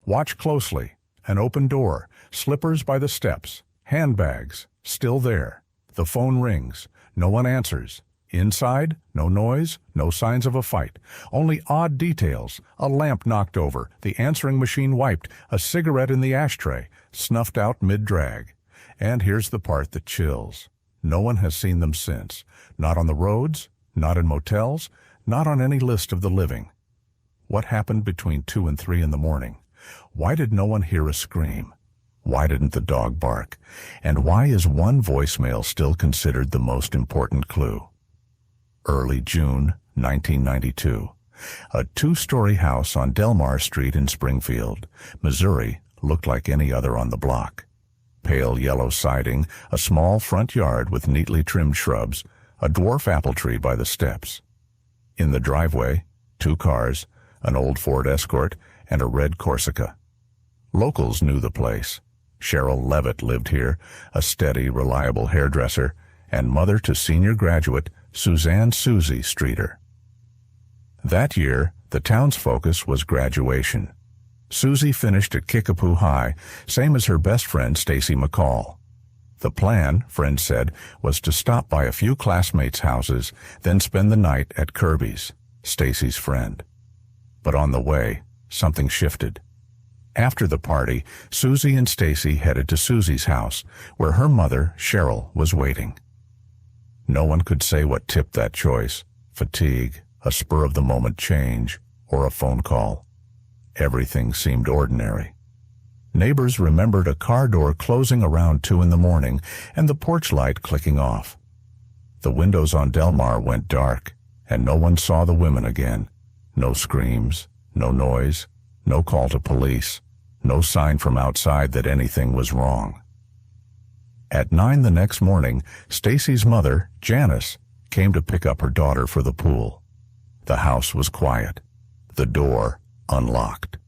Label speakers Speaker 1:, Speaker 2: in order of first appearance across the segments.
Speaker 1: Watch closely. An open door, slippers by the steps, handbags, still there. The phone rings. No one answers. Inside, no noise, no signs of a fight. Only odd details. A lamp knocked over, the answering machine wiped, a cigarette in the ashtray, snuffed out mid-drag. And here's the part that chills. No one has seen them since. Not on the roads, not in motels, not on any list of the living. What happened between 2 and 3 in the morning? Why did no one hear a scream? Why didn't the dog bark? And why is one voicemail still considered the most important clue? Early June 1992. A 2-story house on Delmar Street in Springfield, Missouri, looked like any other on the block. Pale yellow siding, a small front yard with neatly trimmed shrubs, a dwarf apple tree by the steps. In the driveway, 2 cars, an old Ford Escort, and a red Corsica. Locals knew the place. Cheryl Levitt lived here, a steady, reliable hairdresser, and mother to senior graduate Suzanne Susie Streeter. That year, the town's focus was graduation. Susie finished at Kickapoo High, same as her best friend Stacy McCall. The plan, friends said, was to stop by a few classmates' houses, then spend the night at Kirby's, Stacy's friend. But on the way, something shifted. After the party, Susie and Stacy headed to Susie's house, where her mother, Cheryl, was waiting. No one could say what tipped that choice: fatigue, a spur-of-the-moment change, or a phone call. Everything seemed ordinary. Neighbors remembered a car door closing around 2 in the morning and the porch light clicking off. The windows on Delmar went dark, and no one saw the women again. No screams, no noise, no call to police, no sign from outside that anything was wrong. At 9 the next morning, Stacy's mother, Janice, came to pick up her daughter for the pool. The house was quiet. The door unlocked.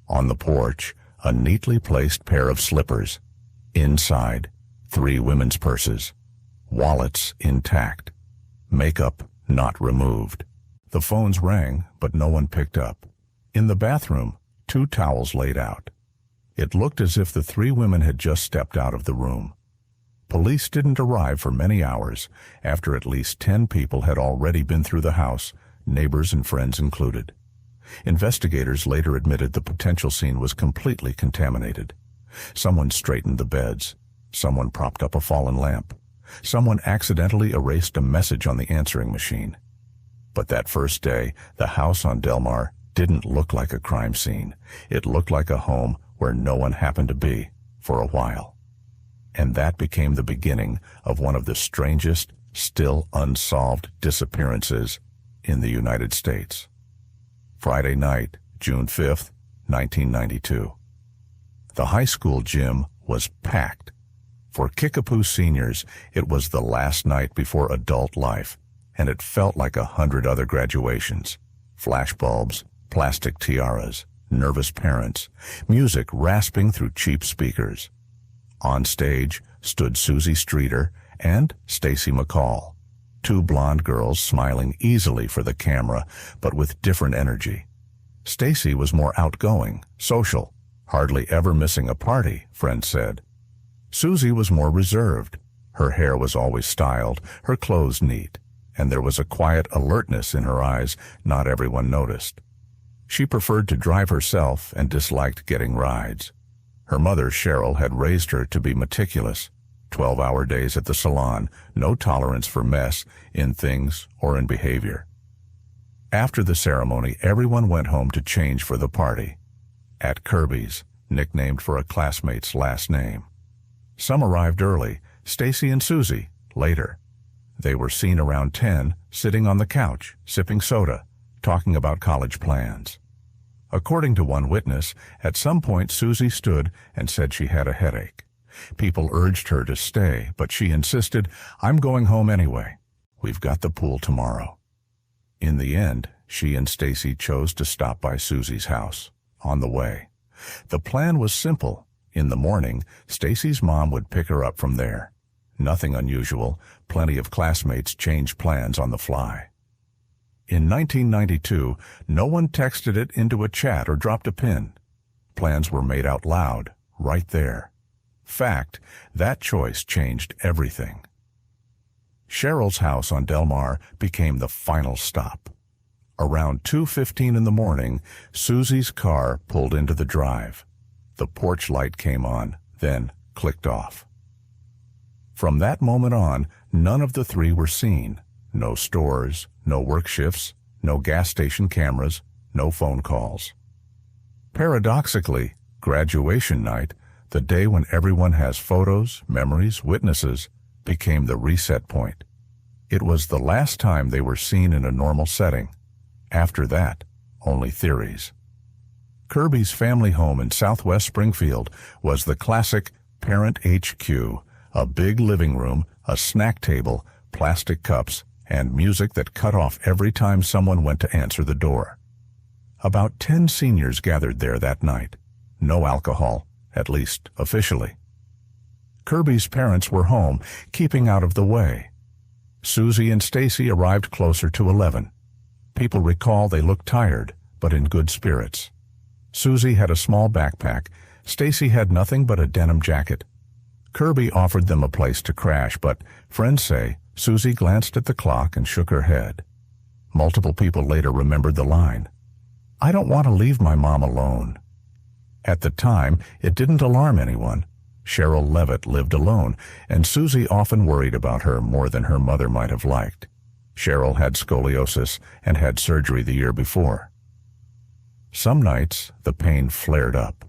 Speaker 1: On the porch, a neatly placed pair of slippers. Inside, 3 women's purses. Wallets intact. Makeup not removed. The phones rang, but no one picked up. In the bathroom, 2 towels laid out. It looked as if the 3 women had just stepped out of the room. Police didn't arrive for many hours, after at least 10 people had already been through the house, neighbors and friends included. Investigators later admitted the potential scene was completely contaminated. Someone straightened the beds. Someone propped up a fallen lamp. Someone accidentally erased a message on the answering machine. But that first day, the house on Delmar didn't look like a crime scene. It looked like a home where no one happened to be for a while. And that became the beginning of one of the strangest, still unsolved disappearances in the United States. Friday night, June 5th, 1992. The high school gym was packed. For Kickapoo seniors, it was the last night before adult life, and it felt like 100 other graduations. Flashbulbs, plastic tiaras, nervous parents, music rasping through cheap speakers. On stage stood Susie Streeter and Stacy McCall, 2 blonde girls smiling easily for the camera, but with different energy. Stacy was more outgoing, social, hardly ever missing a party, friends said. Susie was more reserved. Her hair was always styled, her clothes neat, and there was a quiet alertness in her eyes not everyone noticed. She preferred to drive herself and disliked getting rides. Her mother, Cheryl, had raised her to be meticulous. 12-hour days at the salon, no tolerance for mess in things or in behavior. After the ceremony, everyone went home to change for the party. At Kirby's, nicknamed for a classmate's last name. Some arrived early, Stacy and Susie later. They were seen around 10, sitting on the couch, sipping soda, talking about college plans. According to one witness, at some point Susie stood and said she had a headache. People urged her to stay, but she insisted, "I'm going home anyway. We've got the pool tomorrow." In the end, she and Stacy chose to stop by Susie's house. On the way, the plan was simple. In the morning, Stacy's mom would pick her up from there. Nothing unusual. Plenty of classmates changed plans on the fly. In 1992, no one texted it into a chat or dropped a pin. Plans were made out loud, right there. Fact, that choice changed everything. Cheryl's house on Delmar became the final stop. Around 2:15 in the morning, Susie's car pulled into the drive. The porch light came on, then clicked off. From that moment on, none of the three were seen. No stores, no work shifts, no gas station cameras, no phone calls. Paradoxically, graduation night, the day when everyone has photos, memories, witnesses, became the reset point. It was the last time they were seen in a normal setting. After that, only theories. Kirby's family home in southwest Springfield was the classic parent HQ, a big living room, a snack table, plastic cups, and music that cut off every time someone went to answer the door. About 10 seniors gathered there that night. No alcohol, at least officially. Kirby's parents were home, keeping out of the way. Susie and Stacy arrived closer to 11. People recall they looked tired, but in good spirits. Susie had a small backpack. Stacy had nothing but a denim jacket. Kirby offered them a place to crash, but friends say Susie glanced at the clock and shook her head. Multiple people later remembered the line, "I don't want to leave my mom alone." At the time, it didn't alarm anyone. Cheryl Levitt lived alone, and Susie often worried about her more than her mother might have liked. Cheryl had scoliosis and had surgery the year before. Some nights, the pain flared up.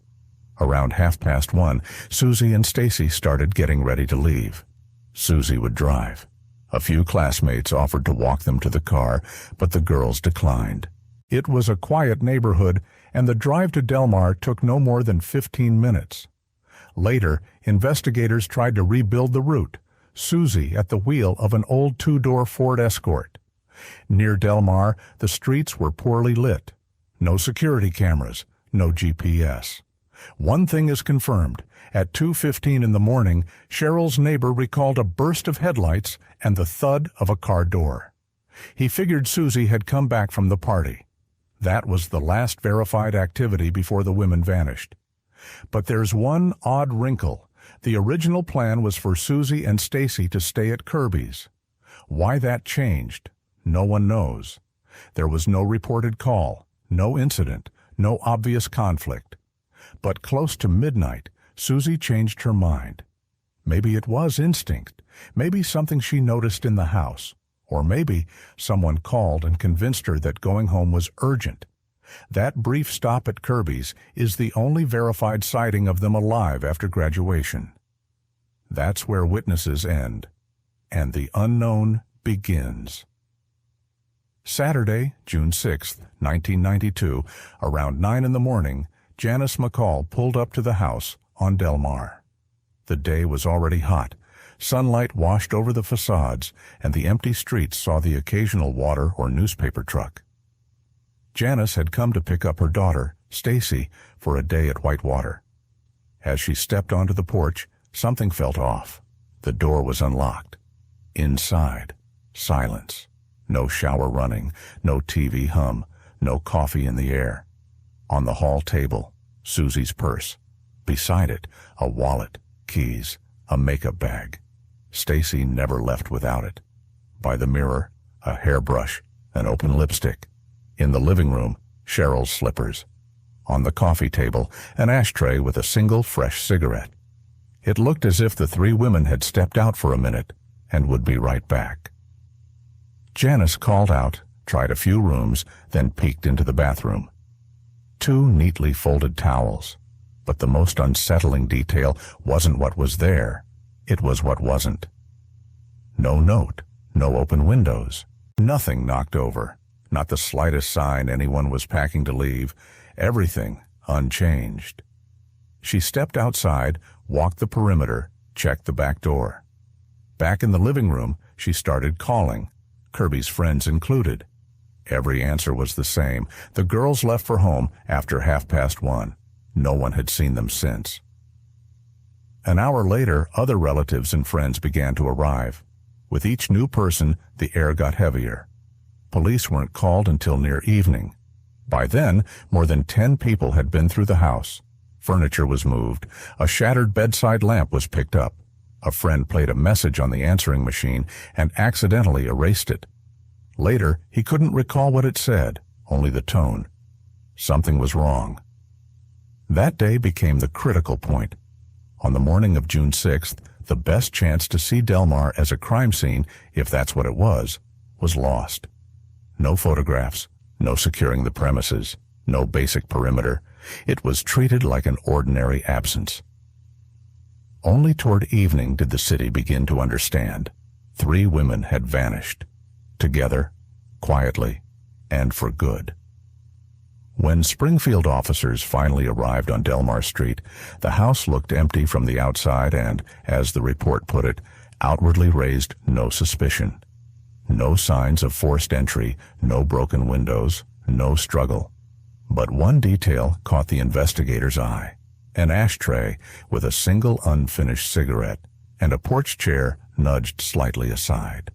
Speaker 1: Around 1:30, Susie and Stacy started getting ready to leave. Susie would drive. A few classmates offered to walk them to the car, but the girls declined. It was a quiet neighborhood, and the drive to Delmar took no more than 15 minutes. Later, investigators tried to rebuild the route, Susie at the wheel of an old two-door Ford Escort. Near Delmar, the streets were poorly lit. No security cameras, no GPS. One thing is confirmed. At 2:15 in the morning, Cheryl's neighbor recalled a burst of headlights and the thud of a car door. He figured Susie had come back from the party. That was the last verified activity before the women vanished. But there's one odd wrinkle. The original plan was for Susie and Stacy to stay at Kirby's. Why that changed, no one knows. There was no reported call, no incident, no obvious conflict. But close to midnight, Susie changed her mind. Maybe it was instinct, maybe something she noticed in the house, or maybe someone called and convinced her that going home was urgent. That brief stop at Kirby's is the only verified sighting of them alive after graduation. That's where witnesses end, and the unknown begins. Saturday, June 6, 1992, around 9 in the morning, Janice McCall pulled up to the house on Delmar. The day was already hot. Sunlight washed over the facades, and the empty streets saw the occasional water or newspaper truck. Janice had come to pick up her daughter, Stacy, for a day at Whitewater. As she stepped onto the porch, something felt off. The door was unlocked. Inside, silence. No shower running, no TV hum, no coffee in the air. On the hall table, Susie's purse. Beside it, a wallet, keys, a makeup bag. Stacy never left without it. By the mirror, a hairbrush, an open lipstick. In the living room, Cheryl's slippers. On the coffee table, an ashtray with a single fresh cigarette. It looked as if the three women had stepped out for a minute and would be right back. Janice called out, tried a few rooms, then peeked into the bathroom. 2 neatly folded towels. But the most unsettling detail wasn't what was there. It was what wasn't. No note, no open windows, nothing knocked over. Not the slightest sign anyone was packing to leave. Everything unchanged. She stepped outside, walked the perimeter, checked the back door. Back in the living room, she started calling, Kirby's friends included. Every answer was the same. The girls left for home after 1:30. No one had seen them since. An hour later, other relatives and friends began to arrive. With each new person, the air got heavier. Police weren't called until near evening. By then, more than 10 people had been through the house. Furniture was moved. A shattered bedside lamp was picked up. A friend played a message on the answering machine and accidentally erased it. Later, he couldn't recall what it said, only the tone. Something was wrong. That day became the critical point. On the morning of June 6th, the best chance to see Delmar as a crime scene, if that's what it was lost. No photographs, no securing the premises, no basic perimeter. It was treated like an ordinary absence. Only toward evening did the city begin to understand. 3 women had vanished. Together, quietly, and for good. When Springfield officers finally arrived on Delmar Street, the house looked empty from the outside and, as the report put it, outwardly raised no suspicion. No signs of forced entry, no broken windows, no struggle. But one detail caught the investigator's eye: an ashtray with a single unfinished cigarette and a porch chair nudged slightly aside.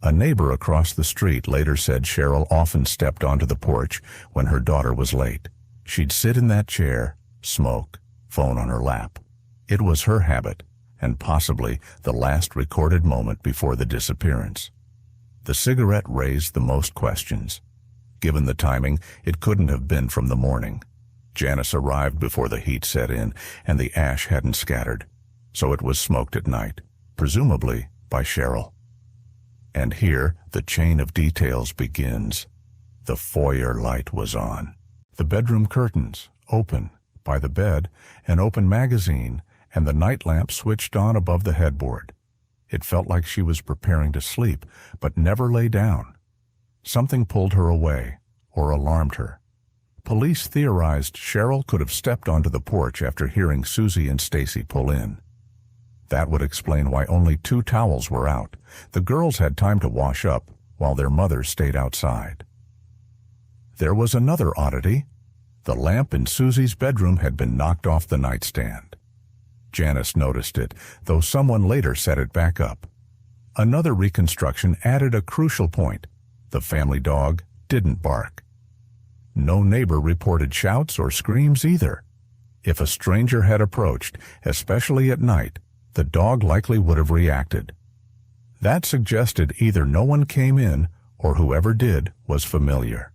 Speaker 1: A neighbor across the street later said Cheryl often stepped onto the porch when her daughter was late. She'd sit in that chair, smoke, phone on her lap. It was her habit, and possibly the last recorded moment before the disappearance. The cigarette raised the most questions. Given the timing, it couldn't have been from the morning. Janice arrived before the heat set in, and the ash hadn't scattered, so it was smoked at night, presumably by Cheryl. And here the chain of details begins. The foyer light was on. The bedroom curtains, open, by the bed, an open magazine, and the night lamp switched on above the headboard. It felt like she was preparing to sleep, but never lay down. Something pulled her away, or alarmed her. Police theorized Cheryl could have stepped onto the porch after hearing Susie and Stacy pull in. That would explain why only 2 towels were out. The girls had time to wash up, while their mother stayed outside. There was another oddity. The lamp in Susie's bedroom had been knocked off the nightstand. Janice noticed it, though someone later set it back up. Another reconstruction added a crucial point. The family dog didn't bark. No neighbor reported shouts or screams either. If a stranger had approached, especially at night, the dog likely would have reacted. That suggested either no one came in or whoever did was familiar.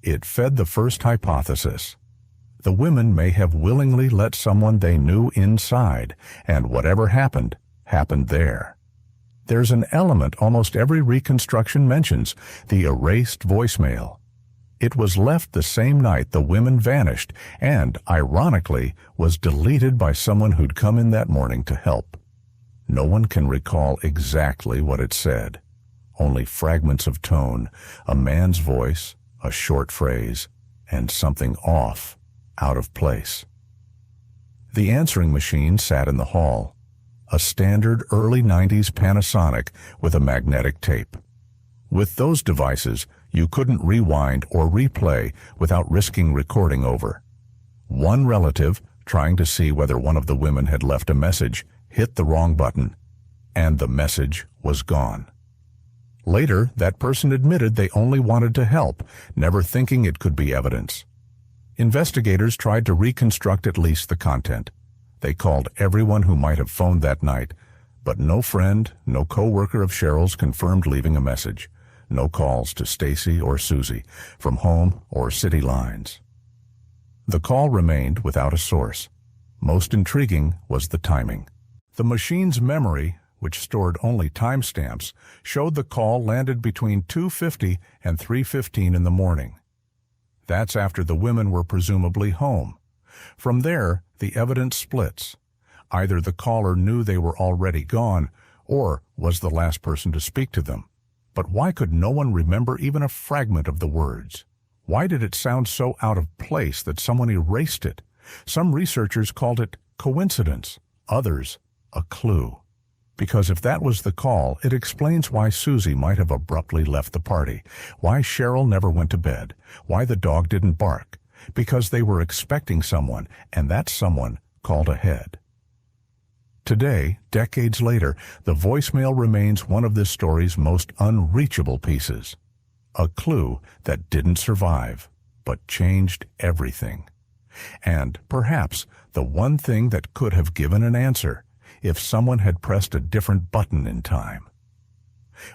Speaker 1: It fed the first hypothesis. The women may have willingly let someone they knew inside, and whatever happened, happened there. There's an element almost every reconstruction mentions, the erased voicemail. It was left the same night the women vanished and, ironically, was deleted by someone who'd come in that morning to help. No one can recall exactly what it said. Only fragments of tone, a man's voice, a short phrase, and something off, out of place. The answering machine sat in the hall. A standard early 90s Panasonic with a magnetic tape. With those devices, you couldn't rewind or replay without risking recording over. One relative, trying to see whether one of the women had left a message, hit the wrong button, and the message was gone. Later, that person admitted they only wanted to help, never thinking it could be evidence. Investigators tried to reconstruct at least the content. They called everyone who might have phoned that night, but no friend, no co-worker of Cheryl's confirmed leaving a message. No calls to Stacy or Susie, from home or city lines. The call remained without a source. Most intriguing was the timing. The machine's memory, which stored only timestamps, showed the call landed between 2:50 and 3:15 in the morning. That's after the women were presumably home. From there, the evidence splits. Either the caller knew they were already gone, or was the last person to speak to them. But why could no one remember even a fragment of the words? Why did it sound so out of place that someone erased it? Some researchers called it coincidence, others a clue. Because if that was the call, it explains why Susie might have abruptly left the party, why Cheryl never went to bed, why the dog didn't bark. Because they were expecting someone, and that someone called ahead. Today, decades later, the voicemail remains one of this story's most unreachable pieces. A clue that didn't survive, but changed everything. And, perhaps, the one thing that could have given an answer if someone had pressed a different button in time.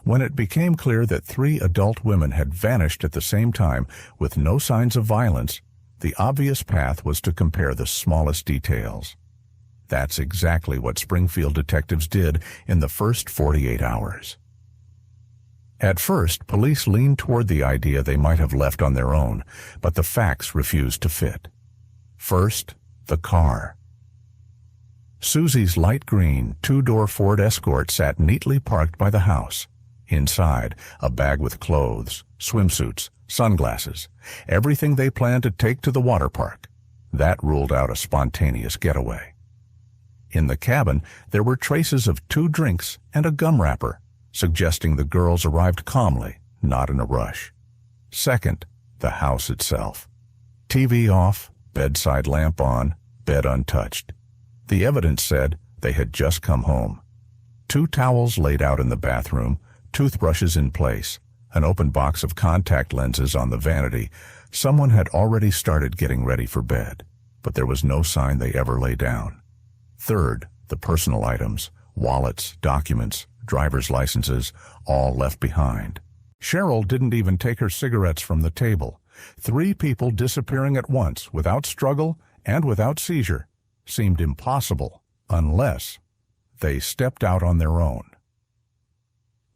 Speaker 1: When it became clear that 3 adult women had vanished at the same time with no signs of violence, the obvious path was to compare the smallest details. That's exactly what Springfield detectives did in the first 48 hours. At first, police leaned toward the idea they might have left on their own, but the facts refused to fit. First, the car. Susie's light green, 2-door Ford Escort sat neatly parked by the house. Inside, a bag with clothes, swimsuits, sunglasses, everything they planned to take to the water park. That ruled out a spontaneous getaway. In the cabin, there were traces of 2 drinks and a gum wrapper, suggesting the girls arrived calmly, not in a rush. Second, the house itself. TV off, bedside lamp on, bed untouched. The evidence said they had just come home. 2 towels laid out in the bathroom, toothbrushes in place, an open box of contact lenses on the vanity. Someone had already started getting ready for bed, but there was no sign they ever lay down. Third, the personal items, wallets, documents, driver's licenses, all left behind. Cheryl didn't even take her cigarettes from the table. 3 people disappearing at once, without struggle and without seizure, seemed impossible, unless they stepped out on their own.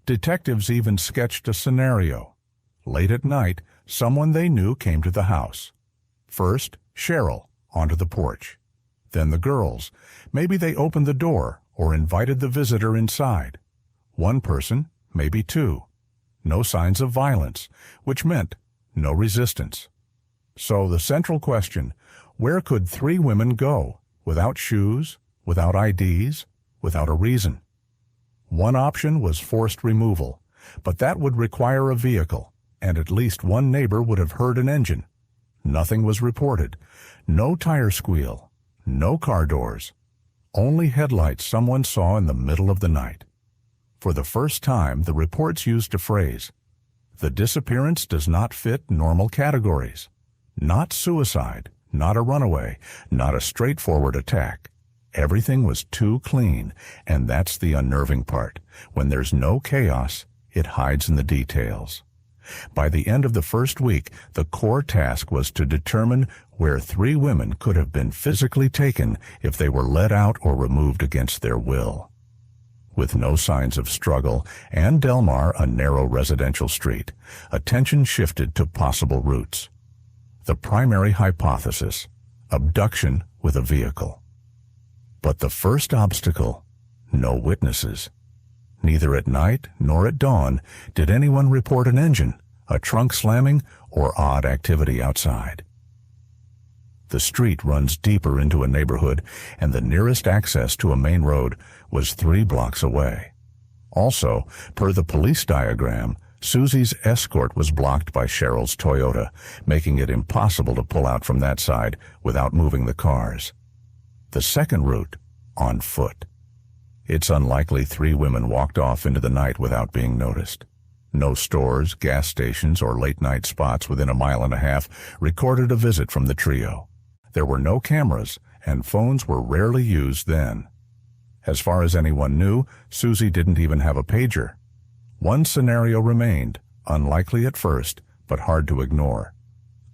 Speaker 1: Detectives even sketched a scenario. Late at night, someone they knew came to the house. First, Cheryl, onto the porch. Then the girls. Maybe they opened the door or invited the visitor inside. 1 person, maybe 2. No signs of violence, which meant no resistance. So the central question, where could 3 women go, without shoes, without IDs, without a reason? One option was forced removal, but that would require a vehicle, and at least one neighbor would have heard an engine. Nothing was reported. No tire squeal. No car doors. Only headlights someone saw in the middle of the night. For the first time, the reports used a phrase. The disappearance does not fit normal categories. Not suicide, not a runaway, not a straightforward attack. Everything was too clean, and that's the unnerving part. When there's no chaos, it hides in the details. By the end of the first week, the core task was to determine where 3 women could have been physically taken if they were let out or removed against their will. With no signs of struggle and Delmar a narrow residential street, attention shifted to possible routes. The primary hypothesis, abduction with a vehicle. But the first obstacle, no witnesses. Neither at night nor at dawn did anyone report an engine, a trunk slamming, or odd activity outside. The street runs deeper into a neighborhood, and the nearest access to a main road was 3 blocks away. Also, per the police diagram, Susie's Escort was blocked by Cheryl's Toyota, making it impossible to pull out from that side without moving the cars. The second route, on foot. It's unlikely 3 women walked off into the night without being noticed. No stores, gas stations, or late-night spots within a mile and a half recorded a visit from the trio. There were no cameras, and phones were rarely used then. As far as anyone knew, Susie didn't even have a pager. One scenario remained, unlikely at first, but hard to ignore.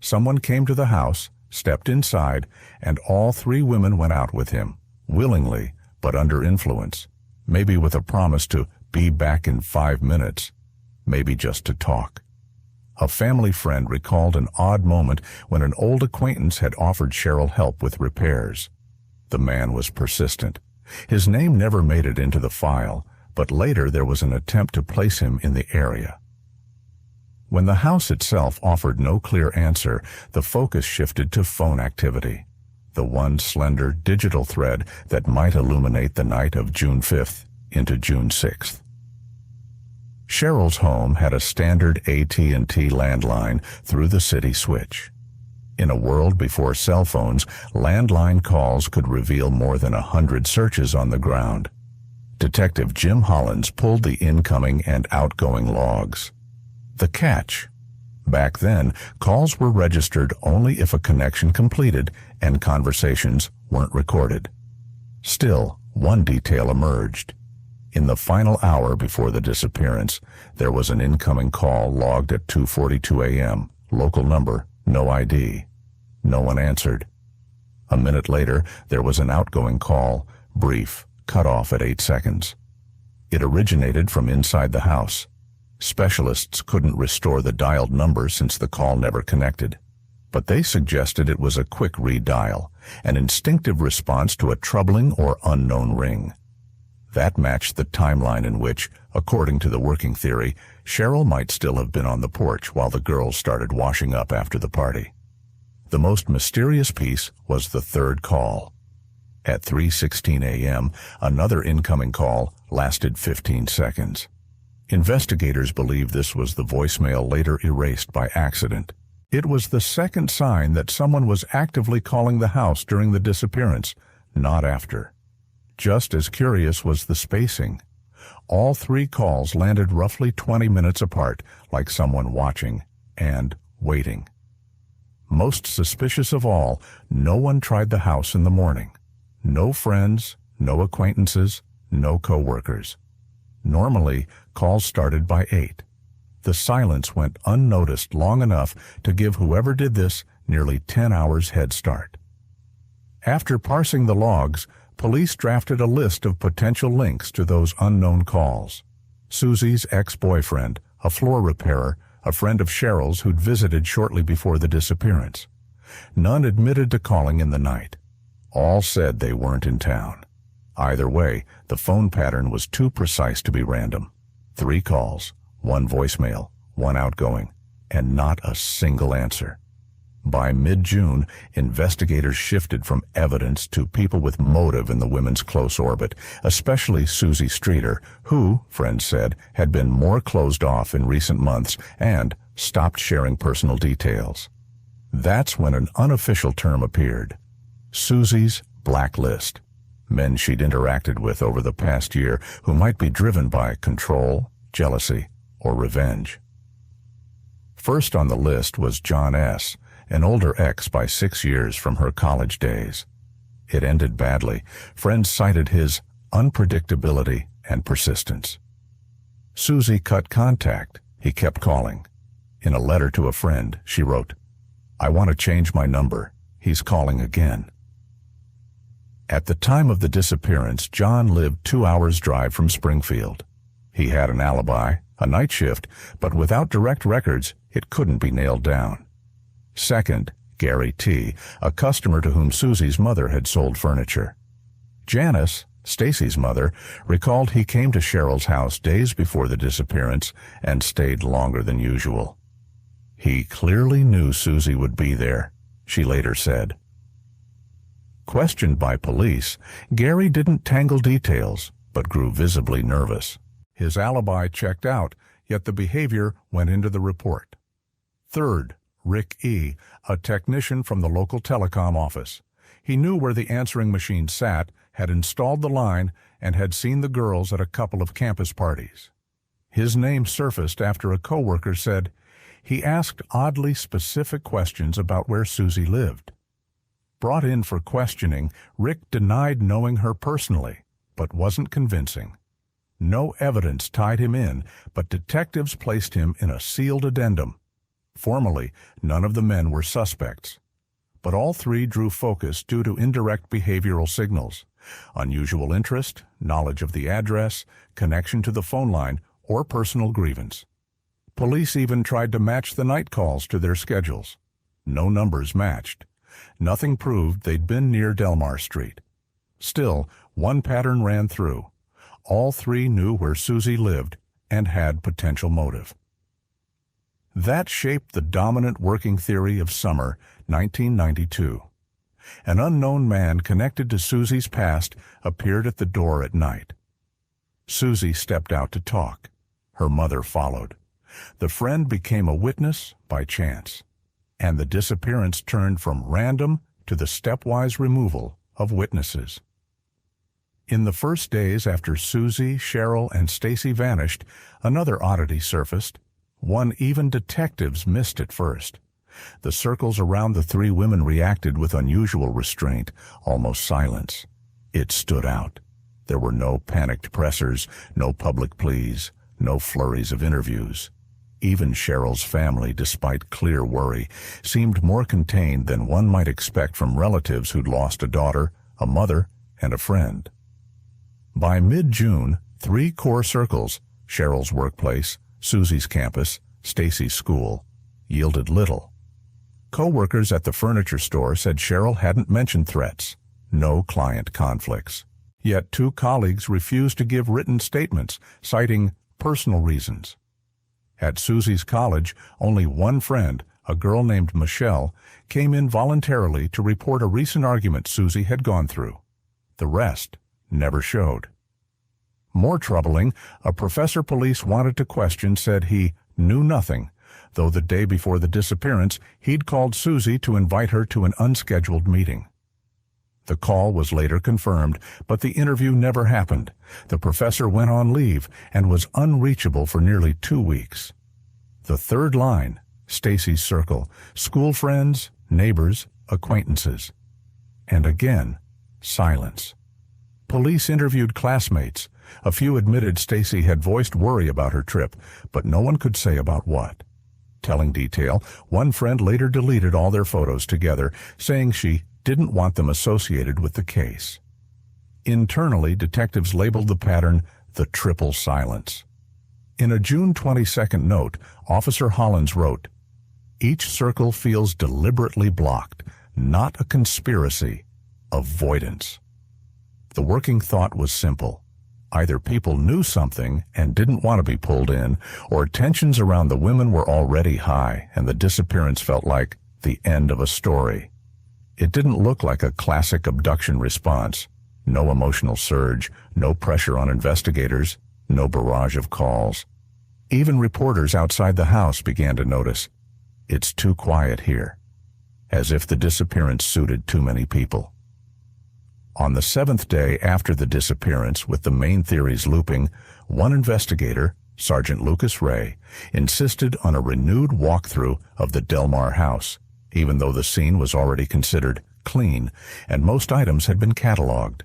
Speaker 1: Someone came to the house, stepped inside, and all 3 women went out with him, willingly, but under influence, maybe with a promise to be back in 5 minutes, maybe just to talk. A family friend recalled an odd moment when an old acquaintance had offered Cheryl help with repairs. The man was persistent. His name never made it into the file, but later there was an attempt to place him in the area. When the house itself offered no clear answer, the focus shifted to phone activity, the one slender digital thread that might illuminate the night of June 5th into June 6th. Cheryl's home had a standard AT&T landline through the city switch. In a world before cell phones, landline calls could reveal more than 100 searches on the ground. Detective Jim Hollins pulled the incoming and outgoing logs. The catch: back then, calls were registered only if a connection completed and conversations weren't recorded. Still, one detail emerged. In the final hour before the disappearance, there was an incoming call logged at 2:42 a.m., local number, no ID. No one answered. A minute later, there was an outgoing call, brief, cut off at 8 seconds. It originated from inside the house. Specialists couldn't restore the dialed number since the call never connected, but they suggested it was a quick redial, an instinctive response to a troubling or unknown ring. That matched the timeline in which, according to the working theory, Cheryl might still have been on the porch while the girls started washing up after the party. The most mysterious piece was the third call. At 3:16 a.m., another incoming call lasted 15 seconds. Investigators believe this was the voicemail later erased by accident. It was the second sign that someone was actively calling the house during the disappearance, not after. Just as curious was the spacing. All three calls landed roughly 20 minutes apart, like someone watching and waiting. Most suspicious of all, no one tried the house in the morning. No friends, no acquaintances, no co-workers. Normally, calls started by 8. The silence went unnoticed long enough to give whoever did this nearly 10 hours head start. After parsing the logs, police drafted a list of potential links to those unknown calls. Susie's ex-boyfriend, a floor repairer, a friend of Cheryl's who'd visited shortly before the disappearance. None admitted to calling in the night. All said they weren't in town. Either way, the phone pattern was too precise to be random. 3 calls, 1 voicemail, 1 outgoing, and not a single answer. By mid-June, investigators shifted from evidence to people with motive in the women's close orbit, especially Susie Streeter, who, friends said, had been more closed off in recent months and stopped sharing personal details. That's when an unofficial term appeared. Susie's blacklist. Men she'd interacted with over the past year who might be driven by control, jealousy, or revenge. First on the list was John S., an older ex by 6 years from her college days. It ended badly. Friends cited his unpredictability and persistence. Susie cut contact. He kept calling. In a letter to a friend, she wrote, "I want to change my number. He's calling again." At the time of the disappearance, John lived 2 hours' drive from Springfield. He had an alibi, a night shift, but without direct records, it couldn't be nailed down. Second, Gary T., a customer to whom Susie's mother had sold furniture. Janice, Stacy's mother, recalled he came to Cheryl's house days before the disappearance and stayed longer than usual. He clearly knew Susie would be there, she later said. Questioned by police, Gary didn't tangle details, but grew visibly nervous. His alibi checked out, yet the behavior went into the report. Third, Rick E., a technician from the local telecom office. He knew where the answering machine sat, had installed the line, and had seen the girls at a couple of campus parties. His name surfaced after a coworker said he asked oddly specific questions about where Susie lived. Brought in for questioning, Rick denied knowing her personally, but wasn't convincing. No evidence tied him in, but detectives placed him in a sealed addendum. Formally, none of the men were suspects, but all 3 drew focus due to indirect behavioral signals: unusual interest, knowledge of the address, connection to the phone line, or personal grievance. Police even tried to match the night calls to their schedules. No numbers matched. Nothing proved they'd been near Delmar Street. Still, one pattern ran through. All 3 knew where Susie lived and had potential motive. That shaped the dominant working theory of summer 1992. An unknown man connected to Susie's past appeared at the door at night. Susie stepped out to talk. Her mother followed. The friend became a witness by chance, and the disappearance turned from random to the stepwise removal of witnesses. In the first days after Susie, Cheryl, and Stacy vanished, another oddity surfaced. One even detectives missed at first. The circles around the three women reacted with unusual restraint, almost silence. It stood out. There were no panicked pressers, no public pleas, no flurries of interviews. Even Cheryl's family, despite clear worry, seemed more contained than one might expect from relatives who'd lost a daughter, a mother, and a friend. By mid-June, three core circles, Cheryl's workplace, Susie's campus, Stacy's school, yielded little. Co-workers at the furniture store said Cheryl hadn't mentioned threats, no client conflicts. Yet two colleagues refused to give written statements, citing personal reasons. At Susie's college, only one friend, a girl named Michelle, came in voluntarily to report a recent argument Susie had gone through. The rest never showed. More troubling, a professor police wanted to question said he knew nothing, though the day before the disappearance, he'd called Susie to invite her to an unscheduled meeting. The call was later confirmed, but the interview never happened. The professor went on leave and was unreachable for nearly 2 weeks. The third line, Stacy's circle, school friends, neighbors, acquaintances. And again, silence. Police interviewed classmates. A few admitted Stacy had voiced worry about her trip, but no one could say about what. Telling detail, one friend later deleted all their photos together, saying she didn't want them associated with the case. Internally, detectives labeled the pattern the triple silence. In a June 22nd note, Officer Hollins wrote, "Each circle feels deliberately blocked, not a conspiracy, avoidance." The working thought was simple. Either people knew something and didn't want to be pulled in, or tensions around the women were already high and the disappearance felt like the end of a story. It didn't look like a classic abduction response. No emotional surge, no pressure on investigators, no barrage of calls. Even reporters outside the house began to notice, it's too quiet here, as if the disappearance suited too many people. On the 7th day after the disappearance, with the main theories looping, one investigator, Sergeant Lucas Ray, insisted on a renewed walkthrough of the Delmar house, even though the scene was already considered clean and most items had been cataloged.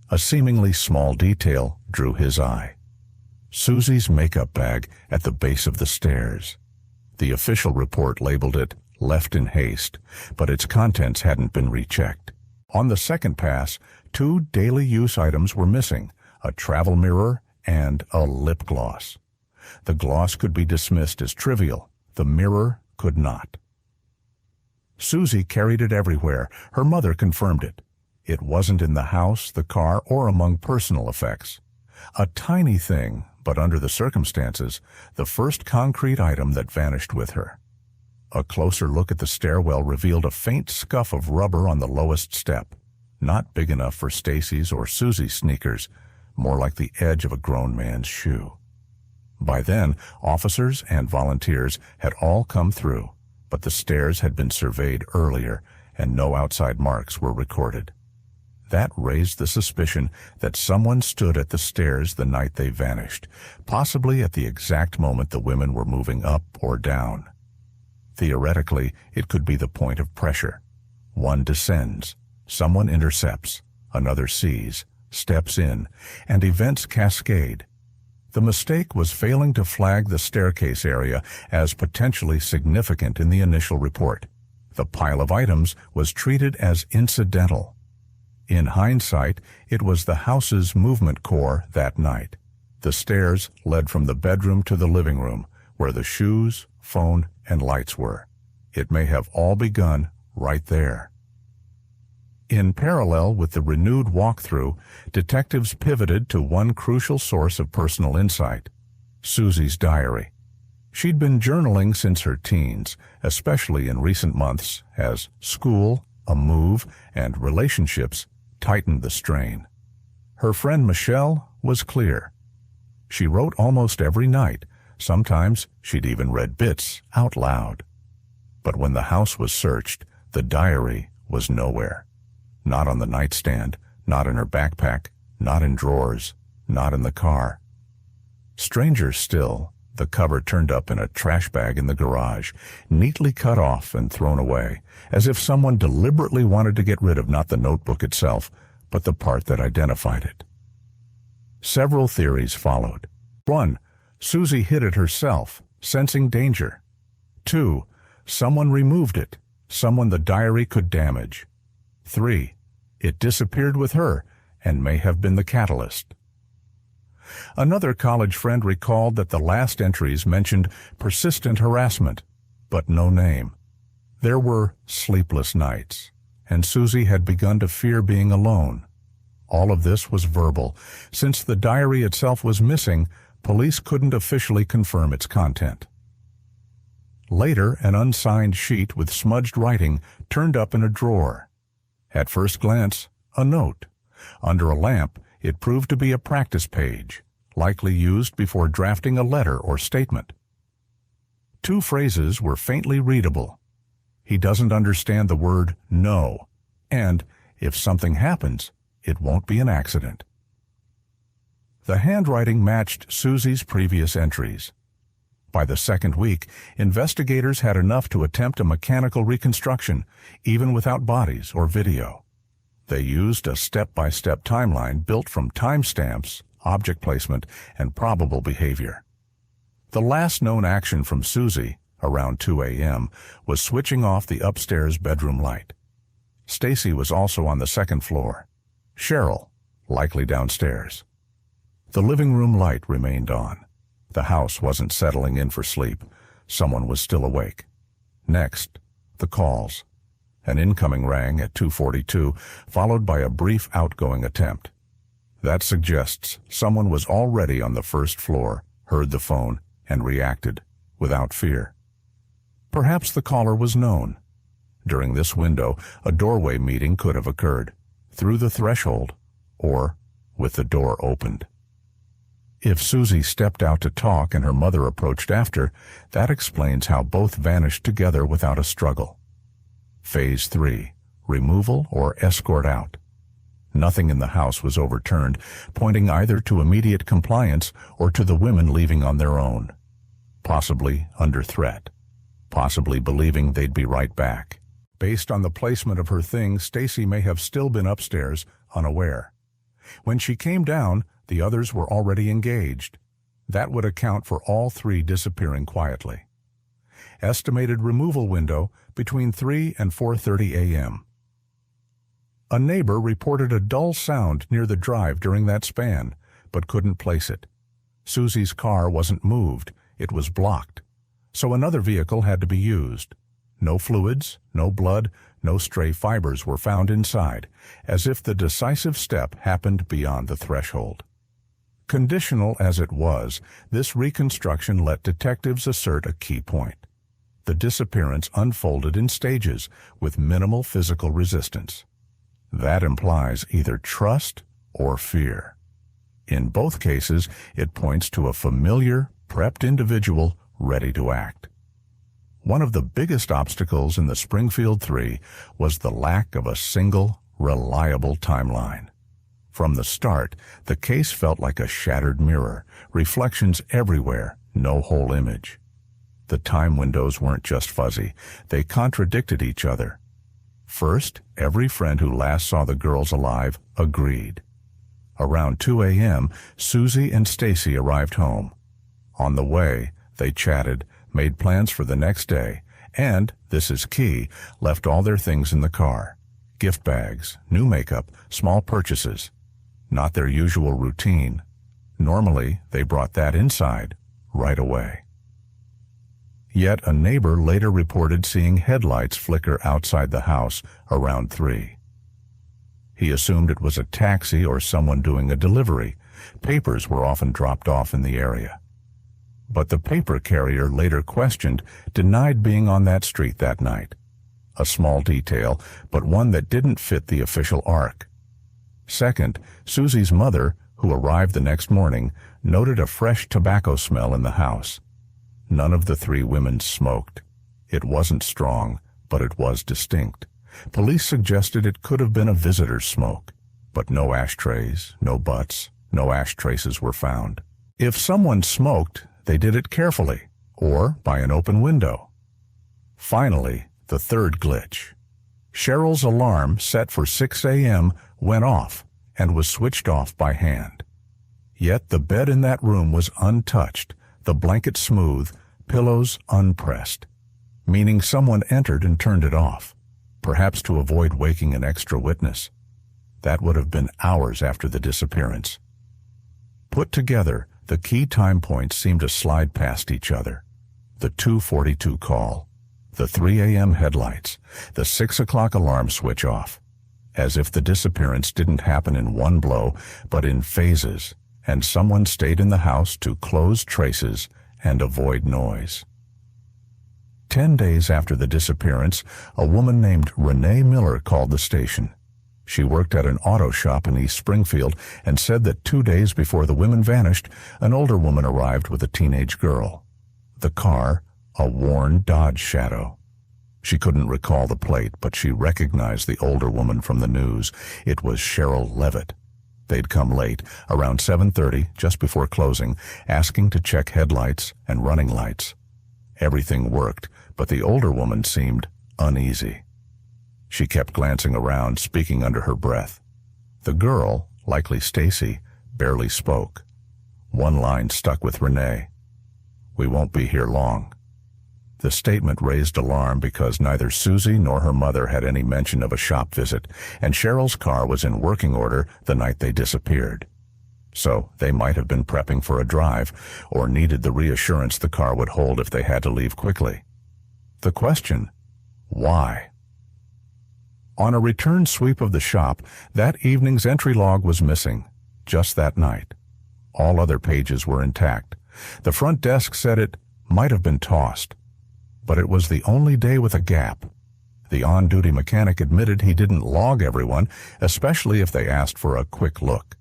Speaker 1: A seemingly small detail drew his eye. Susie's makeup bag at the base of the stairs. The official report labeled it left in haste, but its contents hadn't been rechecked. On the second pass, 2 daily use items were missing, a travel mirror and a lip gloss. The gloss could be dismissed as trivial, the mirror could not. Susie carried it everywhere. Her mother confirmed it. It wasn't in the house, the car, or among personal effects. A tiny thing, but under the circumstances, the first concrete item that vanished with her. A closer look at the stairwell revealed a faint scuff of rubber on the lowest step, not big enough for Stacy's or Susie's sneakers, more like the edge of a grown man's shoe. By then, officers and volunteers had all come through, but the stairs had been surveyed earlier and no outside marks were recorded. That raised the suspicion that someone stood at the stairs the night they vanished, possibly at the exact moment the women were moving up or down. Theoretically, it could be the point of pressure. One descends, someone intercepts, another sees, steps in, and events cascade. The mistake was failing to flag the staircase area as potentially significant in the initial report. The pile of items was treated as incidental. In hindsight, it was the house's movement core that night. The stairs led from the bedroom to the living room, where the shoes, phone, and lights were. It may have all begun right there. In parallel with the renewed walkthrough, detectives pivoted to one crucial source of personal insight, Susie's diary. She'd been journaling since her teens, especially in recent months, as school, a move, and relationships tightened the strain. Her friend Michelle was clear. She wrote almost every night. Sometimes she'd even read bits out loud. But when the house was searched, the diary was nowhere. Not on the nightstand, not in her backpack, not in drawers, not in the car. Stranger still, The cover turned up in a trash bag in the garage, neatly cut off and thrown away, as if someone deliberately wanted to get rid of not the notebook itself, but the part that identified it. Several theories followed. 1. Susie hid it herself, sensing danger. 2. Someone removed it, someone the diary could damage. 3. It disappeared with her and may have been the catalyst. Another college friend recalled that the last entries mentioned persistent harassment, but no name. There were sleepless nights, and Susie had begun to fear being alone. All of this was verbal. Since the diary itself was missing, police couldn't officially confirm its content. Later, an unsigned sheet with smudged writing turned up in a drawer. At first glance, a note. Under a lamp, it proved to be a practice page, likely used before drafting a letter or statement. 2 phrases were faintly readable. He doesn't understand the word no, and if something happens, it won't be an accident. The handwriting matched Susie's previous entries. By the second week, investigators had enough to attempt a mechanical reconstruction, even without bodies or video. They used a step-by-step timeline built from timestamps, object placement, and probable behavior. The last known action from Susie, around 2 a.m., was switching off the upstairs bedroom light. Stacy was also on the second floor. Cheryl, likely downstairs. The living room light remained on. The house wasn't settling in for sleep. Someone was still awake. Next, the calls. An incoming rang at 2:42, followed by a brief outgoing attempt. That suggests someone was already on the first floor, heard the phone, and reacted, without fear. Perhaps the caller was known. During this window, a doorway meeting could have occurred, through the threshold, or with the door opened. If Susie stepped out to talk and her mother approached after, that explains how both vanished together without a struggle. Phase 3, removal or escort out. Nothing in the house was overturned, pointing either to immediate compliance or to the women leaving on their own. Possibly under threat. Possibly believing they'd be right back. Based on the placement of her things, Stacy may have still been upstairs, unaware. When she came down, the others were already engaged. That would account for all 3 disappearing quietly. Estimated removal window between 3 and 4:30 a.m. A neighbor reported a dull sound near the drive during that span, but couldn't place it. Susie's car wasn't moved, it was blocked. So another vehicle had to be used. No fluids, no blood, no stray fibers were found inside, as if the decisive step happened beyond the threshold. Conditional as it was, this reconstruction let detectives assert a key point. The disappearance unfolded in stages with minimal physical resistance. That implies either trust or fear. In both cases, it points to a familiar, prepped individual ready to act. One of the biggest obstacles in the Springfield 3 was the lack of a single, reliable timeline. From the start, the case felt like a shattered mirror, reflections everywhere, no whole image. The time windows weren't just fuzzy, they contradicted each other. First, every friend who last saw the girls alive agreed. Around 2 a.m., Susie and Stacy arrived home. On the way, they chatted, made plans for the next day, and, this is key, left all their things in the car. Gift bags, new makeup, small purchases. Not their usual routine. Normally, they brought that inside, right away. Yet a neighbor later reported seeing headlights flicker outside the house around 3. He assumed it was a taxi or someone doing a delivery. Papers were often dropped off in the area. But the paper carrier, later questioned, denied being on that street that night. A small detail, but one that didn't fit the official arc. Second, Susie's mother, who arrived the next morning, noted a fresh tobacco smell in the house. None of the 3 women smoked. It wasn't strong, but it was distinct. Police suggested it could have been a visitor's smoke, but no ashtrays, no butts, no ash traces were found. If someone smoked, They did it carefully, or by an open window. Finally, the third glitch. Cheryl's alarm, set for 6 a.m., went off and was switched off by hand. Yet the bed in that room was untouched, the blanket smooth, pillows unpressed, meaning someone entered and turned it off, perhaps to avoid waking an extra witness. That would have been hours after the disappearance. Put together, the key time points seem to slide past each other. The 2:42 call, the 3 a.m. headlights, the 6 o'clock alarm switch off, as if the disappearance didn't happen in one blow, but in phases, and someone stayed in the house to close traces and avoid noise. 10 days after the disappearance, a woman named Renee Miller called the station. She worked at an auto shop in East Springfield and said that 2 days before the women vanished, an older woman arrived with a teenage girl. The car, a worn Dodge Shadow. She couldn't recall the plate, but she recognized the older woman from the news. It was Cheryl Levitt. They'd come late, around 7:30, just before closing, asking to check headlights and running lights. Everything worked, but the older woman seemed uneasy. She kept glancing around, speaking under her breath. The girl, likely Stacy, barely spoke. One line stuck with Renee. "We won't be here long." The statement raised alarm because neither Susie nor her mother had any mention of a shop visit, and Cheryl's car was in working order the night they disappeared. So they might have been prepping for a drive, or needed the reassurance the car would hold if they had to leave quickly. The question, why? On a return sweep of the shop, that evening's entry log was missing, just that night. All other pages were intact. The front desk said it might have been tossed. But it was the only day with a gap. The on-duty mechanic admitted he didn't log everyone, especially if they asked for a quick look.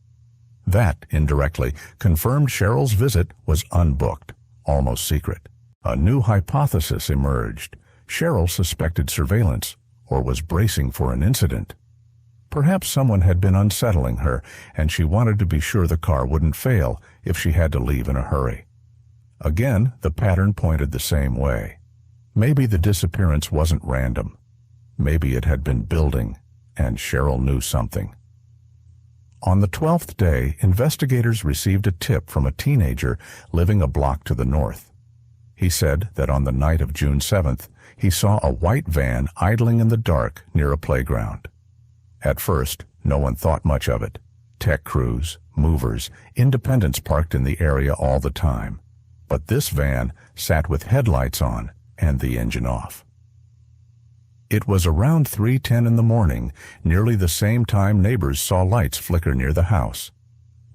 Speaker 1: That, indirectly, confirmed Cheryl's visit was unbooked, almost secret. A new hypothesis emerged. Cheryl suspected surveillance, or was bracing for an incident. Perhaps someone had been unsettling her, and she wanted to be sure the car wouldn't fail if she had to leave in a hurry. Again, the pattern pointed the same way. Maybe the disappearance wasn't random. Maybe it had been building, and Cheryl knew something. On the 12th day, investigators received a tip from a teenager living a block to the north. He said that on the night of June 7th, he saw a white van idling in the dark near a playground. At first, no one thought much of it. Tech crews, movers, independents parked in the area all the time. But this van sat with headlights on and the engine off. It was around 3:10 in the morning, nearly the same time neighbors saw lights flicker near the house.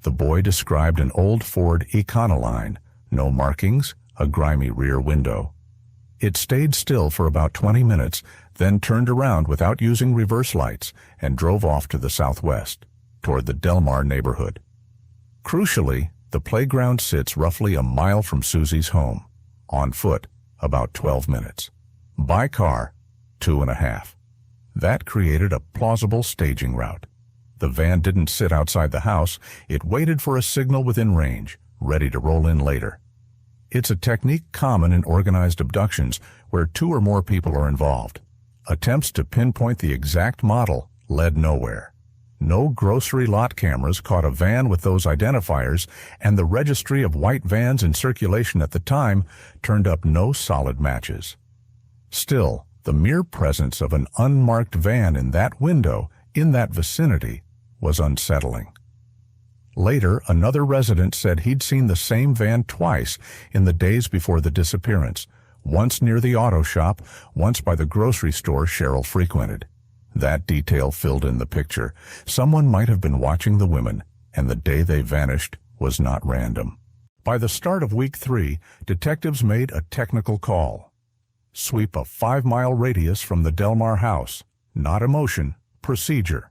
Speaker 1: The boy described an old Ford Econoline, no markings, a grimy rear window. It stayed still for about 20 minutes, then turned around without using reverse lights and drove off to the southwest, toward the Delmar neighborhood. Crucially, the playground sits roughly a mile from Susie's home. On foot, about 12 minutes. By car, 2.5. That created a plausible staging route. The van didn't sit outside the house. It waited for a signal within range, ready to roll in later. It's a technique common in organized abductions where 2 or more people are involved. Attempts to pinpoint the exact model led nowhere. No grocery lot cameras caught a van with those identifiers, and the registry of white vans in circulation at the time turned up no solid matches. Still, the mere presence of an unmarked van in that window, in that vicinity, was unsettling. Later, another resident said he'd seen the same van twice in the days before the disappearance, once near the auto shop, once by the grocery store Cheryl frequented. That detail filled in the picture. Someone might have been watching the women, and the day they vanished was not random. By the start of week 3, detectives made a technical call. Sweep a 5-mile radius from the Delmar house. Not emotion, procedure.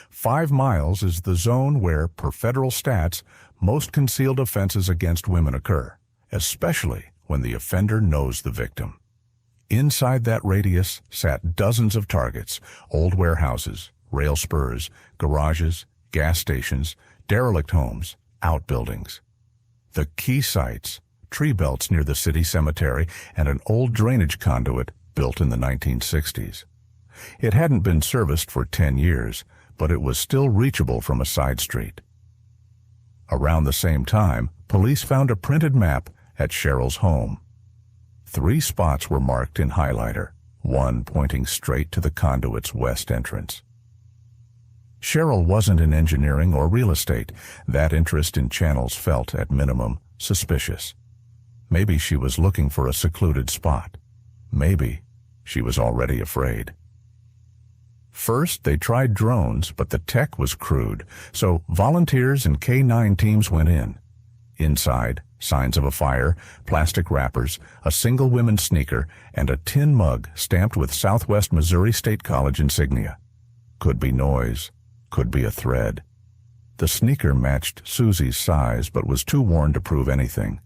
Speaker 1: 5 miles is the zone where, per federal stats, most concealed offenses against women occur, especially when the offender knows the victim. Inside that radius sat dozens of targets: old warehouses, rail spurs, garages, gas stations, derelict homes, outbuildings. The key sites: tree belts near the city cemetery, and an old drainage conduit built in the 1960s. It hadn't been serviced for 10 years, but it was still reachable from a side street. Around the same time, police found a printed map at Cheryl's home. 3 spots were marked in highlighter, one pointing straight to the conduit's west entrance. Cheryl wasn't in engineering or real estate. That interest in channels felt, at minimum, suspicious. Maybe she was looking for a secluded spot. Maybe she was already afraid. First, they tried drones, but the tech was crude, so volunteers and K-9 teams went in. Inside, signs of a fire, plastic wrappers, a single women's sneaker, and a tin mug stamped with Southwest Missouri State College insignia. Could be noise, could be a thread. The sneaker matched Susie's size, but was too worn to prove anything.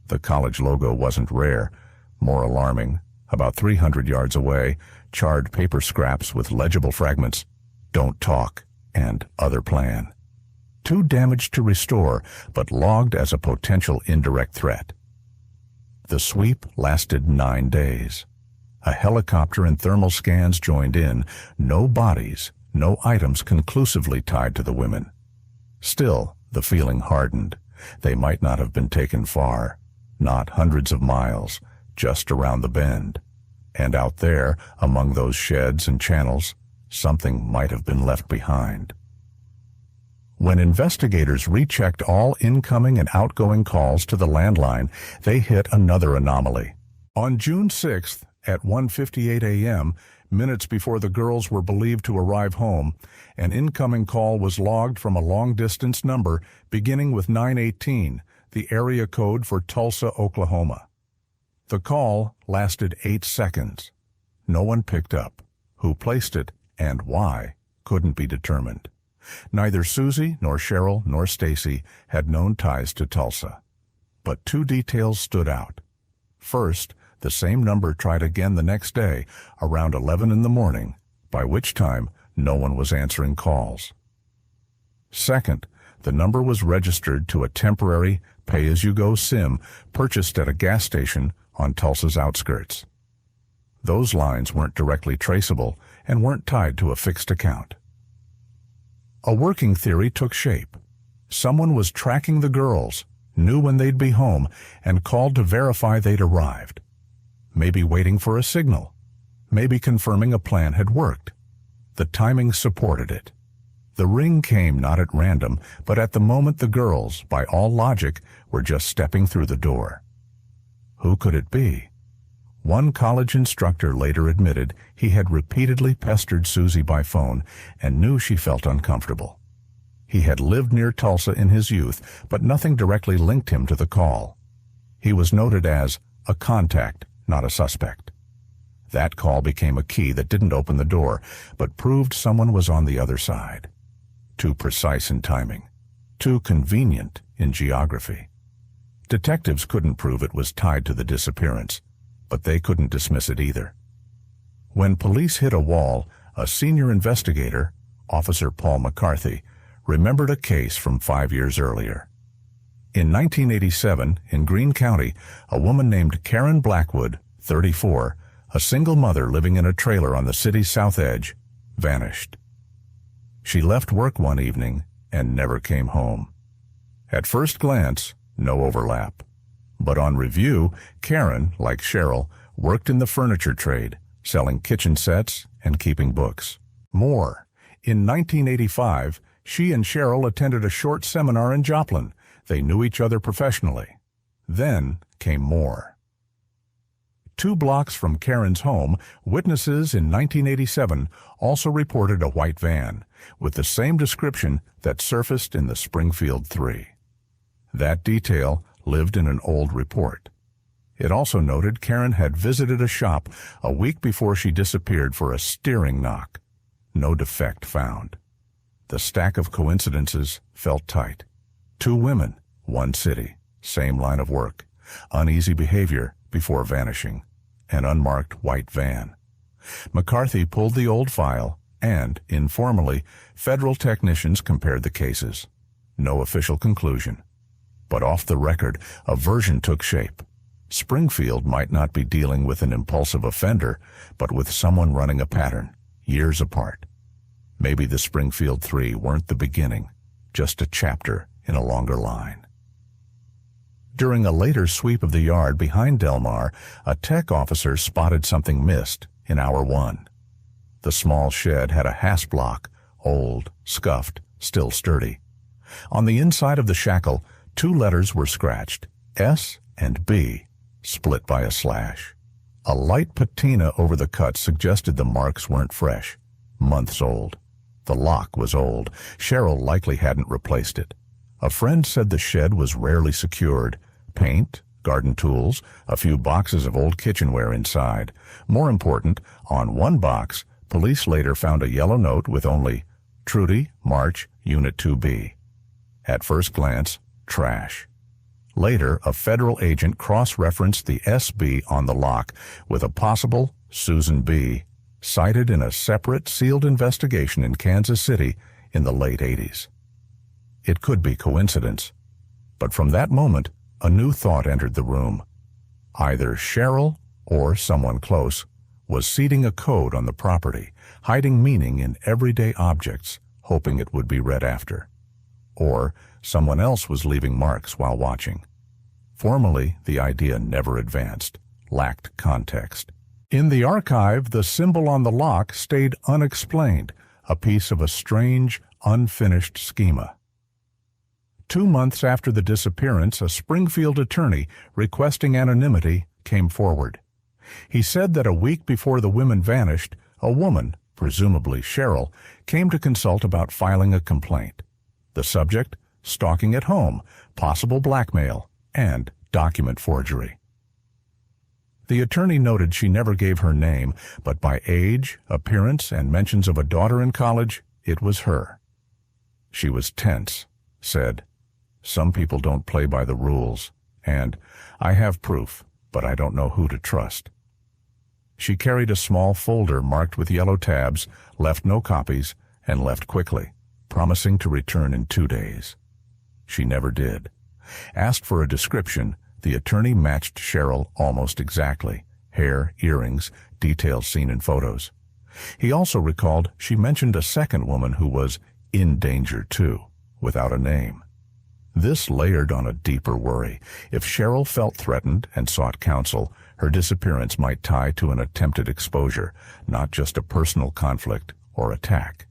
Speaker 1: The college logo wasn't rare. More alarming, about 300 yards away, charred paper scraps with legible fragments, "Don't talk," and "Other plan." Too damaged to restore, but logged as a potential indirect threat. The sweep lasted 9 days. A helicopter and thermal scans joined in. No bodies, no items conclusively tied to the women. Still, the feeling hardened. They might not have been taken far, not hundreds of miles, just around the bend. And out there, among those sheds and channels, something might have been left behind. When investigators rechecked all incoming and outgoing calls to the landline, they hit another anomaly. On June 6th, at 1:58 a.m., minutes before the girls were believed to arrive home, an incoming call was logged from a long-distance number beginning with 918, the area code for Tulsa, Oklahoma. The call lasted 8 seconds. No one picked up. Who placed it and why couldn't be determined. Neither Susie nor Cheryl nor Stacy had known ties to Tulsa. But 2 details stood out. First, the same number tried again the next day, around 11 in the morning, by which time no one was answering calls. Second, the number was registered to a temporary pay-as-you-go SIM purchased at a gas station on Tulsa's outskirts. Those lines weren't directly traceable and weren't tied to a fixed account. A working theory took shape. Someone was tracking the girls, knew when they'd be home, and called to verify they'd arrived. Maybe waiting for a signal. Maybe confirming a plan had worked. The timing supported it. The ring came not at random, but at the moment the girls, by all logic, were just stepping through the door. Who could it be? One college instructor later admitted he had repeatedly pestered Susie by phone and knew she felt uncomfortable. He had lived near Tulsa in his youth, but nothing directly linked him to the call. He was noted as a contact, not a suspect. That call became a key that didn't open the door, but proved someone was on the other side. Too precise in timing. Too convenient in geography. Detectives couldn't prove it was tied to the disappearance, but they couldn't dismiss it either. When police hit a wall, a senior investigator, Officer Paul McCarthy, remembered a case from 5 years earlier. In 1987, in Greene County, a woman named Karen Blackwood, 34, a single mother living in a trailer on the city's south edge, vanished. She left work one evening and never came home. At first glance, no overlap. But on review, Karen, like Cheryl, worked in the furniture trade, selling kitchen sets and keeping books. More. In 1985, she and Cheryl attended a short seminar in Joplin. They knew each other professionally. Then came more. 2 blocks from Karen's home, witnesses in 1987 also reported a white van, with the same description that surfaced in the Springfield 3. That detail lived in an old report. It also noted Karen had visited a shop a week before she disappeared for a steering knock. No defect found. The stack of coincidences felt tight. 2 women, 1 city, same line of work, uneasy behavior before vanishing, an unmarked white van. McCarthy pulled the old file and, informally, federal technicians compared the cases. No official conclusion. But off the record, a version took shape. Springfield might not be dealing with an impulsive offender, but with someone running a pattern, years apart. Maybe the Springfield Three weren't the beginning, just a chapter in a longer line. During a later sweep of the yard behind Delmar, a tech officer spotted something missed in Hour 1. The small shed had a hasp lock, old, scuffed, still sturdy. On the inside of the shackle, 2 letters were scratched, S and B, split by a slash. A light patina over the cut suggested the marks weren't fresh, months old. The lock was old. Cheryl likely hadn't replaced it. A friend said the shed was rarely secured. Paint, garden tools, a few boxes of old kitchenware inside. More important, on one box, police later found a yellow note with only Trudy, March, Unit 2B. At first glance, trash. Later, a federal agent cross-referenced the SB on the lock with a possible Susan B. cited in a separate sealed investigation in Kansas City in the late 80s. It could be coincidence, but from that moment, a new thought entered the room. Either Cheryl, or someone close, was seeding a code on the property, hiding meaning in everyday objects, hoping it would be read after. Or someone else was leaving marks while watching. Formally, the idea never advanced, lacked context. In the archive, the symbol on the lock stayed unexplained, a piece of a strange, unfinished schema. 2 months after the disappearance, a Springfield attorney requesting anonymity came forward. He said that a week before the women vanished, a woman, presumably Cheryl, came to consult about filing a complaint. The subject, stalking at home, possible blackmail, and document forgery. The attorney noted she never gave her name, but by age, appearance, and mentions of a daughter in college, it was her. She was tense, said, "Some people don't play by the rules," and "I have proof, but I don't know who to trust." She carried a small folder marked with yellow tabs, left no copies, and left quickly, promising to return in 2 days. She never did. Asked for a description, the attorney matched Cheryl almost exactly. Hair, earrings, details seen in photos. He also recalled she mentioned a second woman who was in danger too, without a name. This layered on a deeper worry. If Cheryl felt threatened and sought counsel, her disappearance might tie to an attempted exposure, not just a personal conflict or attack.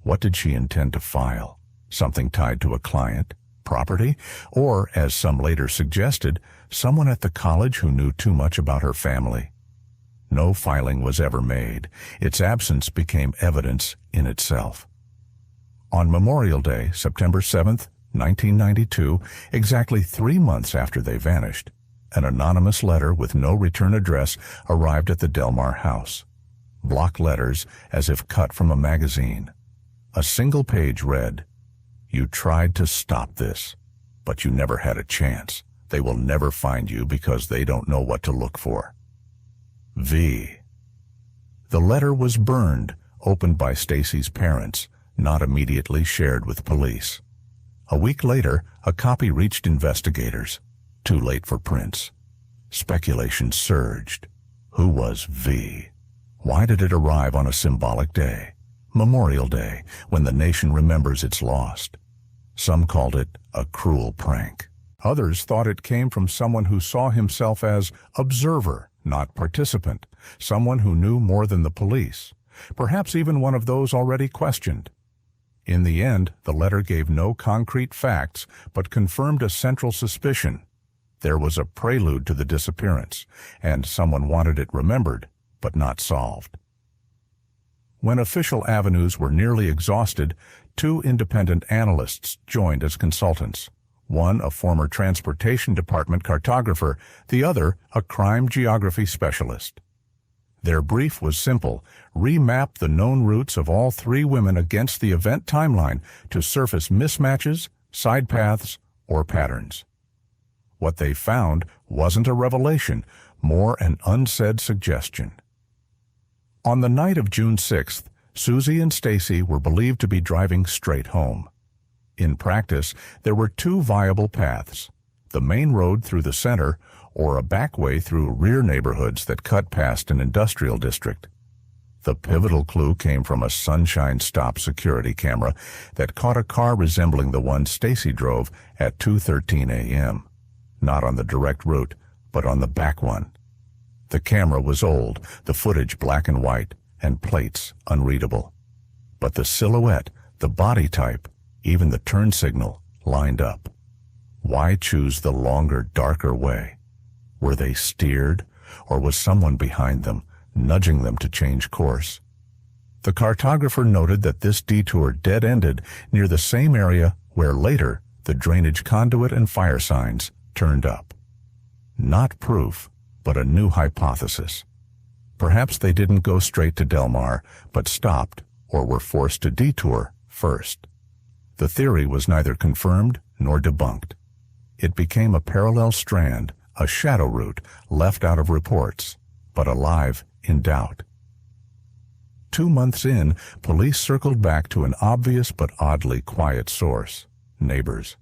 Speaker 1: What did she intend to file? Something tied to a client? Property? Or, as some later suggested, someone at the college who knew too much about her family? No filing was ever made. Its absence became evidence in itself. On Memorial Day, September 7th, 1992, exactly 3 months after they vanished, an anonymous letter with no return address arrived at the Delmar house. Block letters as if cut from a magazine. A single page read, "You tried to stop this, but you never had a chance. They will never find you because they don't know what to look for. V." The letter was burned, opened by Stacy's parents, not immediately shared with police. A week later, a copy reached investigators. Too late for prints. Speculation surged. Who was V? Why did it arrive on a symbolic day? Memorial Day, when the nation remembers its lost. Some called it a cruel prank. Others thought it came from someone who saw himself as observer, not participant, someone who knew more than the police, perhaps even one of those already questioned. In the end, the letter gave no concrete facts, but confirmed a central suspicion. There was a prelude to the disappearance, and someone wanted it remembered, but not solved. When official avenues were nearly exhausted, 2 independent analysts joined as consultants. One a former Transportation Department cartographer, the other a crime geography specialist. Their brief was simple: remap the known routes of all 3 women against the event timeline to surface mismatches, side paths, or patterns. What they found wasn't a revelation, more an unsaid suggestion. On the night of June 6th, Susie and Stacy were believed to be driving straight home. In practice, there were two viable paths: the main road through the center, or a back way through rear neighborhoods that cut past an industrial district. The pivotal clue came from a Sunshine Stop security camera that caught a car resembling the one Stacy drove at 2:13 a.m. Not on the direct route, but on the back one. The camera was old, the footage black and white, and plates unreadable. But the silhouette, the body type, even the turn signal, lined up. Why choose the longer, darker way? Were they steered, or was someone behind them, nudging them to change course? The cartographer noted that this detour dead-ended near the same area where later the drainage conduit and fire signs turned up. Not proof, but a new hypothesis. Perhaps they didn't go straight to Delmar, but stopped or were forced to detour first. The theory was neither confirmed nor debunked. It became a parallel strand, a shadow route left out of reports, but alive in doubt. 2 months in, police circled back to an obvious but oddly quiet source: neighbors.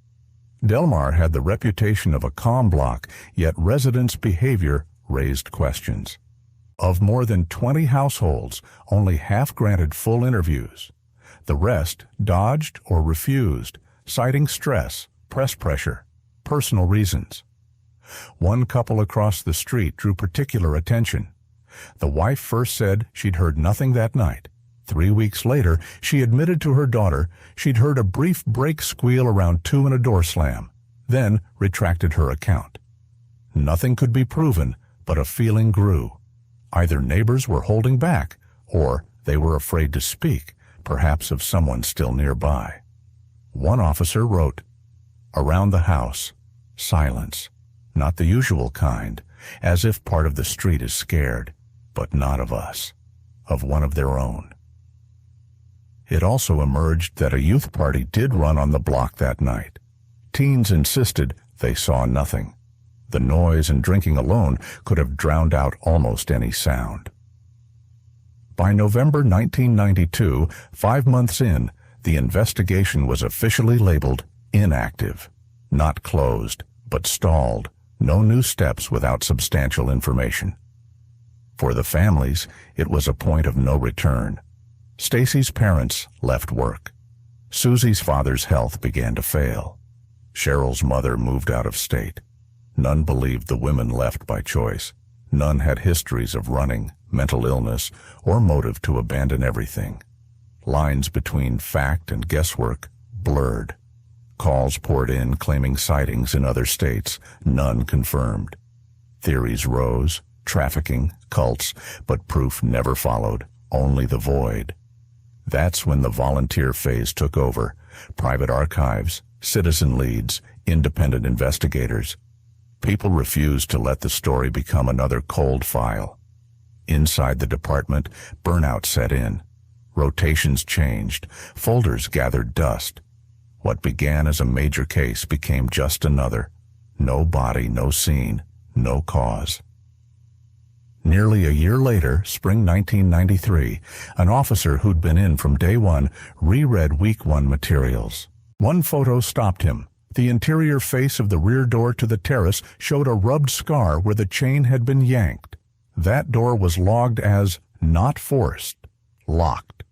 Speaker 1: Delmar had the reputation of a calm block, yet residents' behavior raised questions. Of more than 20 households, only half granted full interviews. The rest dodged or refused, citing stress, press pressure, personal reasons. One couple across the street drew particular attention. The wife first said she'd heard nothing that night. 3 weeks later, she admitted to her daughter she'd heard a brief brake squeal around 2 and a door slam, then retracted her account. Nothing could be proven, but a feeling grew. Either neighbors were holding back, or they were afraid to speak, perhaps of someone still nearby. One officer wrote, "Around the house, silence. Not the usual kind, as if part of the street is scared, but not of us, of one of their own." It also emerged that a youth party did run on the block that night. Teens insisted they saw nothing. The noise and drinking alone could have drowned out almost any sound. By November 1992, 5 months in, the investigation was officially labeled inactive. Not closed, but stalled. No new steps without substantial information. For the families, it was a point of no return. Stacy's parents left work. Susie's father's health began to fail. Cheryl's mother moved out of state. None believed the women left by choice. None had histories of running, mental illness, or motive to abandon everything. Lines between fact and guesswork blurred. Calls poured in claiming sightings in other states, none confirmed. Theories rose, trafficking, cults, but proof never followed, only the void. That's when the volunteer phase took over. Private archives, citizen leads, independent investigators. People refused to let the story become another cold file. Inside the department, burnout set in. Rotations changed. Folders gathered dust. What began as a major case became just another. No body, no scene, no cause. Nearly a year later, spring 1993, an officer who'd been in from day one reread week 1 materials. One photo stopped him. The interior face of the rear door to the terrace showed a rubbed scar where the chain had been yanked. That door was logged as not forced, locked.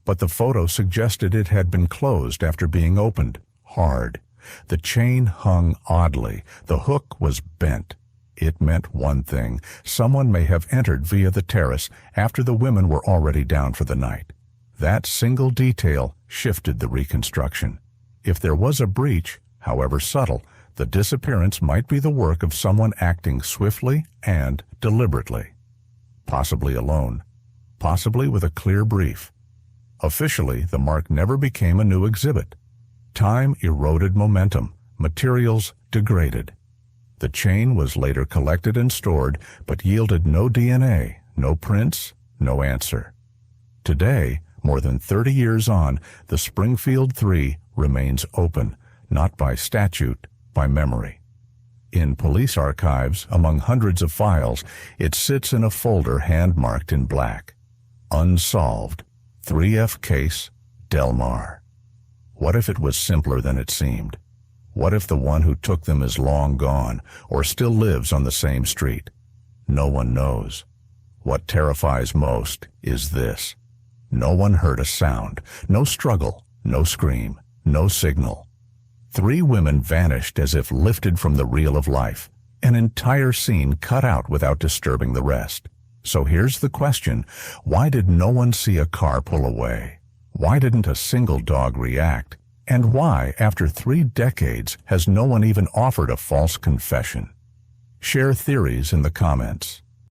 Speaker 1: But the photo suggested it had been closed after being opened, hard. The chain hung oddly. The hook was bent. It meant one thing: someone may have entered via the terrace after the women were already down for the night. That single detail shifted the reconstruction. If there was a breach, however subtle, the disappearance might be the work of someone acting swiftly and deliberately. Possibly alone. Possibly with a clear brief. Officially, the mark never became a new exhibit. Time eroded momentum. Materials degraded. The chain was later collected and stored, but yielded no DNA, no prints, no answer. Today, more than 30 years on, the Springfield 3 remains open, not by statute, by memory. In police archives, among hundreds of files, it sits in a folder hand-marked in black. Unsolved. 3F Case, Delmar. What if it was simpler than it seemed? What if the one who took them is long gone or still lives on the same street? No one knows. What terrifies most is this. No one heard a sound, no struggle, no scream, no signal. 3 women vanished as if lifted from the reel of life, an entire scene cut out without disturbing the rest. So here's the question, why did no one see a car pull away? Why didn't a single dog react? And why, after 3 decades, has no one even offered a false confession? Share theories in the comments.